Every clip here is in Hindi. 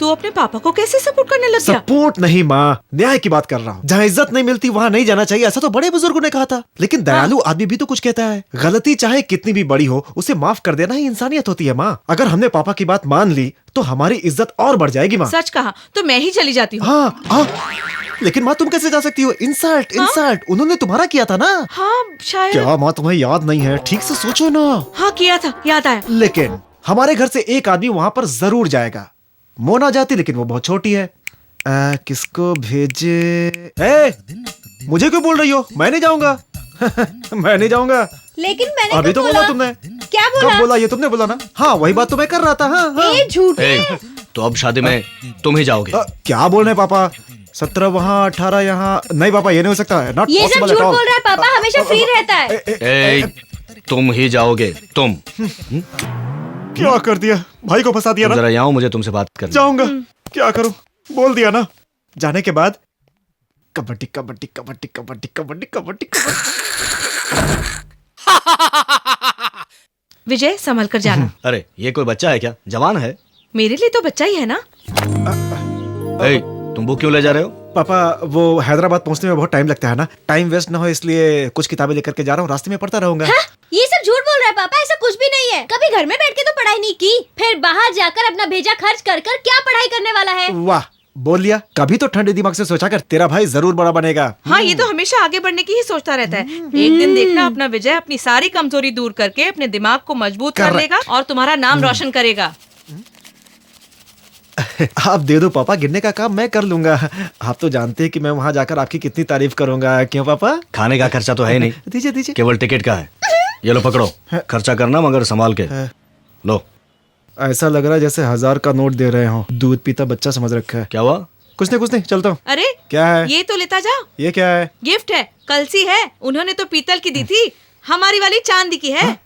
तू अपने पापा को कैसे सपोर्ट करने लग गया? सपोर्ट नहीं माँ, न्याय की बात कर रहा हूँ। जहाँ इज्जत नहीं मिलती वहाँ नहीं जाना चाहिए, ऐसा तो बड़े बुजुर्गों ने कहा था। लेकिन दयालु आदमी भी तो कुछ कहता है। गलती चाहे कितनी भी बड़ी हो, उसे माफ कर देना ही इंसानियत होती है माँ। अगर हमने पापा की बात मान ली तो हमारी इज्जत और बढ़ जाएगी माँ। सच कहा तो मैं ही चली जाती हूँ। हाँ, लेकिन माँ तुम कैसे जा सकती हो? इंसल्ट उन्होंने तुम्हारा किया था ना। हाँ शायद। क्या माँ तुम्हें याद नहीं है? ठीक से सोचो ना। हाँ किया था, याद आया। लेकिन हमारे घर से एक आदमी वहाँ पर जरूर जाएगा। मोना जाती, लेकिन वो बहुत छोटी है। किसको भेजे? मुझे क्यों बोल रही हो? मैं नहीं जाऊंगा। मैं नहीं जाऊंगा। लेकिन मैंने अभी तो बोला तुमने। क्या बोला? कब बोला? ये तुमने बोला ना। हाँ वही बात तो मैं कर रहा था। हाँ। ये झूठ है। तो अब शादी में तुम ही जाओगे? क्या बोल रहे हैं पापा? 17 वहाँ 18 यहाँ। नहीं पापा, ये नहीं हो सकता है। नॉट ये सब पॉसिबल झूठ एट ऑल। बोल रहा है पापा, हमेशा फ्री रहता है। तुम ही जाओगे, तुम। क्या कर दिया? भाई को फंसा दिया ना। जरा यहाँ मुझे तुमसे बात करनी। जाऊंगा। क्या करूं? बोल दिया ना। जाने के बाद कबड्डी कबड्डी कबड्डी कबड्डी कबड्डी कबड्डी कबड्डी। विजय संभल कर जाना। अरे ये कोई बच्चा है क्या? जवान है। मेरे लिए तो बच्चा ही है ना। तुम बुक क्यों ले जा रहे हो? पापा वो हैदराबाद पहुंचने में बहुत टाइम लगता है ना, टाइम वेस्ट ना हो इसलिए कुछ किताबें लेकर के जा रहा हूँ, रास्ते में पढ़ता रहूंगा। ये सब झूठ बोल रहा है पापा, ऐसा कुछ भी नहीं है। कभी घर में बैठ के तो पढ़ाई नहीं की, फिर बाहर जाकर अपना भेजा खर्च कर कर क्या पढ़ाई करने वाला है? वाह, बोल लिया। कभी तो ठंडे दिमाग से सोचा कर, तेरा भाई जरूर बड़ा बनेगा। हाँ ये तो हमेशा आगे बढ़ने की ही सोचता रहता है। एक दिन देखना अपना विजय अपनी सारी कमजोरी दूर करके अपने दिमाग को मजबूत कर लेगा और तुम्हारा नाम रोशन करेगा। आप दे दो पापा, गिरने का काम मैं कर लूंगा। आप तो जानते हैं कि मैं वहाँ जाकर आपकी कितनी तारीफ करूंगा। क्यों पापा? खाने का खर्चा तो है नहीं। दीजिए दीजिए। केवल टिकट का है। ये लो पकड़ो, खर्चा करना मगर संभाल के। लो। ऐसा लग रहा है जैसे 1000 का नोट दे रहे हो। दूध पीता बच्चा समझ रखा है। क्या हुआ? कुछ नहीं, चलता हूँ। अरे क्या है? ये तो लेता जा। ये क्या है? गिफ्ट है, कलसी है। उन्होंने तो पीतल की दी थी, हमारी वाली चांदी की है।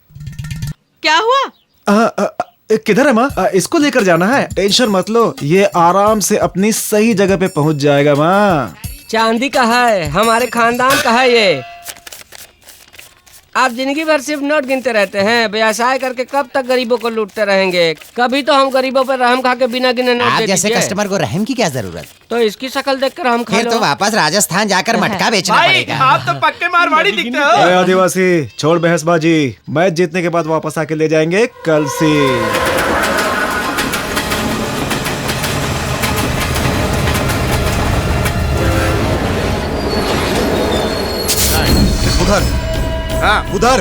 क्या हुआ? किधर है माँ? इसको लेकर जाना है। टेंशन मत लो, ये आराम से अपनी सही जगह पे पहुँच जाएगा माँ। चांदी का है, हमारे खानदान का है ये। आप जिंदगी भर सिर्फ नोट गिनते रहते हैं, व्यवसाय करके कब तक गरीबों को लूटते रहेंगे? कभी तो हम गरीबों पर रहम खा के बिना गिने नोट आप दे जैसे दीजिए। कस्टमर को रहम की क्या जरूरत? तो इसकी शक्ल देखकर हम खा फिर लो। तो वापस राजस्थान जाकर मटका बेचना पड़ेगा। आप तो पक्के मारवाड़ी दिखते हो। अरे आदिवासी, छोड़ बहसबाजी। मैच जीतने के बाद वापस आके ले जाएंगे कलसी। उधर। हाँ उधर।